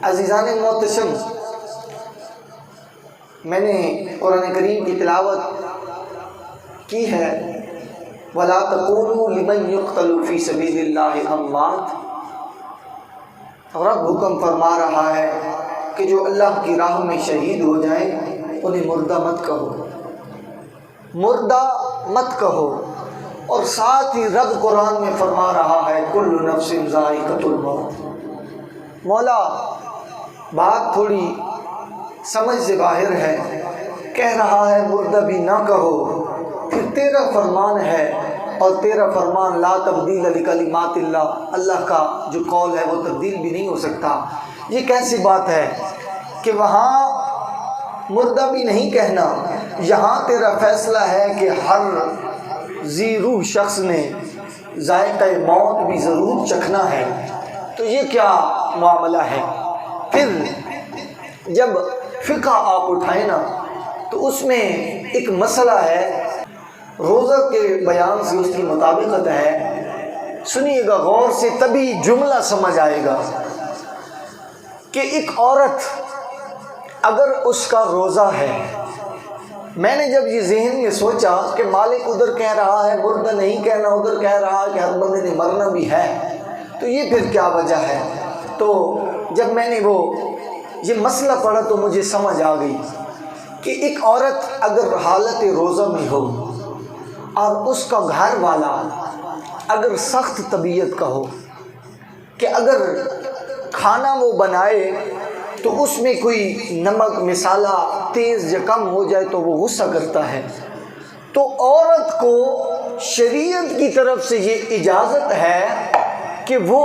عزیزان محتشم، میں نے قرآن کریم کی تلاوت کی ہے، وَلَا تَقُولُوا لِمَنْ يُقْتَلُ فِي سَبِيلِ اللَّهِ أَمْوَاتٌ۔ رب حکم فرما رہا ہے کہ جو اللہ کی راہ میں شہید ہو جائیں انہیں مردہ مت کہو، مردہ مت کہو۔ اور ساتھ ہی رب قرآن میں فرما رہا ہے کل نفس ذائقۃ الموت۔ مولا بات تھوڑی سمجھ سے باہر ہے، کہہ رہا ہے مردہ بھی نہ کہو، پھر تیرا فرمان ہے اور تیرا فرمان لا تبدیل لکلمات اللہ، اللہ کا جو قول ہے وہ تبدیل بھی نہیں ہو سکتا۔ یہ کیسی بات ہے کہ وہاں مردہ بھی نہیں کہنا، یہاں تیرا فیصلہ ہے کہ ہر ذی روح شخص نے ذائقہ موت بھی ضرور چکھنا ہے۔ تو یہ کیا معاملہ ہے؟ پھر جب فقہ آپ اٹھائیں نا تو اس میں ایک مسئلہ ہے، روزہ کے بیان سے اس کی مطابقت ہے۔ سنیے گا غور سے، تبھی جملہ سمجھ آئے گا کہ ایک عورت اگر اس کا روزہ ہے، میں نے جب یہ ذہن میں سوچا کہ مالک ادھر کہہ رہا ہے مردہ نہیں کہنا، ادھر کہہ رہا ہے کہ ہر بندے نے مرنا بھی ہے، تو یہ پھر کیا وجہ ہے؟ تو جب میں نے یہ مسئلہ پڑھا تو مجھے سمجھ آ گئی کہ ایک عورت اگر حالت روزہ میں ہو اور اس کا گھر والا اگر سخت طبیعت کا ہو کہ اگر کھانا وہ بنائے تو اس میں کوئی نمک مسالہ تیز یا کم ہو جائے تو وہ غصہ کرتا ہے، تو عورت کو شریعت کی طرف سے یہ اجازت ہے کہ وہ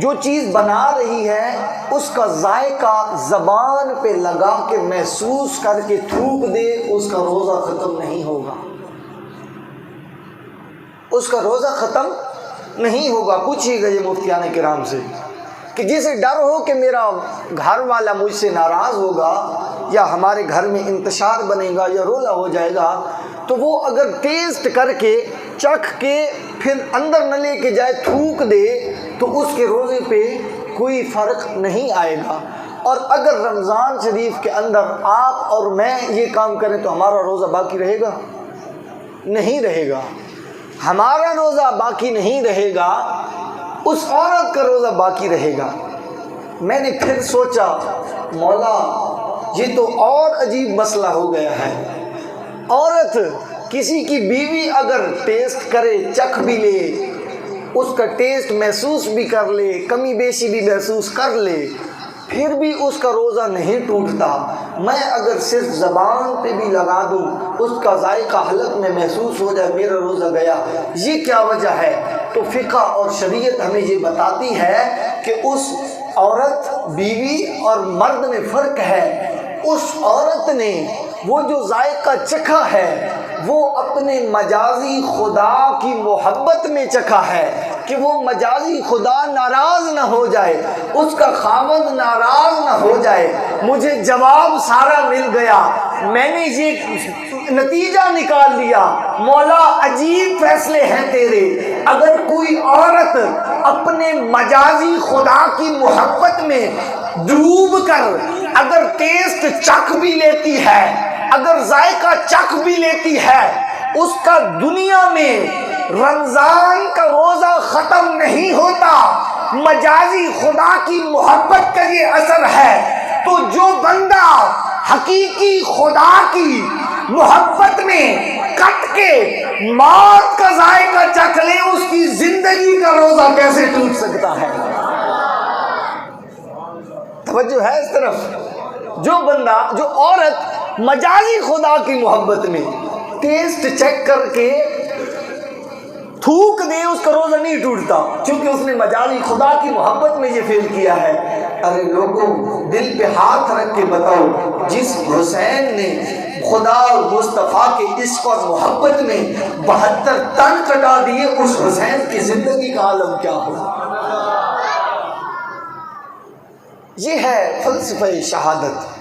جو چیز بنا رہی ہے اس کا ذائقہ زبان پہ لگا کے محسوس کر کے تھوک دے، اس کا روزہ ختم نہیں ہوگا، اس کا روزہ ختم نہیں ہوگا۔ پوچھیے گا یہ مفتیان کرام سے کہ جسے ڈر ہو کہ میرا گھر والا مجھ سے ناراض ہوگا یا ہمارے گھر میں انتشار بنے گا یا رولا ہو جائے گا، تو وہ اگر ٹیسٹ کر کے چکھ کے پھر اندر نہ لے کے جائے تھوک دے تو اس کے روزے پہ کوئی فرق نہیں آئے گا۔ اور اگر رمضان شریف کے اندر آپ اور میں یہ کام کریں تو ہمارا روزہ باقی رہے گا؟ نہیں رہے گا، ہمارا روزہ باقی نہیں رہے گا، اس عورت کا روزہ باقی رہے گا۔ میں نے پھر سوچا مولا یہ تو اور عجیب مسئلہ ہو گیا ہے، عورت کسی کی بیوی اگر ٹیسٹ کرے، چکھ بھی لے، اس کا ٹیسٹ محسوس بھی کر لے، کمی بیشی بھی محسوس کر لے، پھر بھی اس کا روزہ نہیں ٹوٹتا۔ میں اگر صرف زبان پہ بھی لگا دوں، اس کا ذائقہ حلق میں محسوس ہو جائے، میرا روزہ گیا۔ یہ کیا وجہ ہے؟ تو فقہ اور شریعت ہمیں یہ بتاتی ہے کہ اس عورت بیوی اور مرد میں فرق ہے۔ اس عورت نے وہ جو ذائقہ چکھا ہے وہ اپنے مجازی خدا کی محبت میں چکھا ہے کہ وہ مجازی خدا ناراض نہ ہو جائے، اس کا خاوند ناراض نہ ہو جائے۔ مجھے جواب سارا مل گیا، میں نے یہ نتیجہ نکال لیا، مولا عجیب فیصلے ہیں تیرے۔ اگر کوئی عورت اپنے مجازی خدا کی محبت میں ڈوب کر اگر ٹیسٹ چکھ بھی لیتی ہے، اگر ذائقہ چکھ بھی لیتی ہے، اس کا دنیا میں رمضان کا روزہ ختم نہیں ہوتا، مجازی خدا کی محبت کا یہ اثر ہے۔ تو جو بندہ حقیقی خدا کی محبت میں کٹ کے موت کا ذائقہ چکھ لے، اس کی زندگی کا روزہ کیسے ٹوٹ سکتا ہے؟ توجہ ہے اس طرف؟ جو بندہ، جو عورت مجازی خدا کی محبت میں ٹیسٹ چیک کر کے تھوک دے، اس کا روزہ نہیں ٹوٹتا، کیونکہ اس نے مجازی خدا کی محبت میں یہ فیل کیا ہے۔ ارے لوگوں دل پہ ہاتھ رکھ کے بتاؤ، جس حسین نے خدا اور مصطفیٰ کے عشق اور محبت میں 72 تن کٹا دیے، اس حسین کی زندگی کا عالم کیا ہو؟ یہ ہے فلسفہ شہادت۔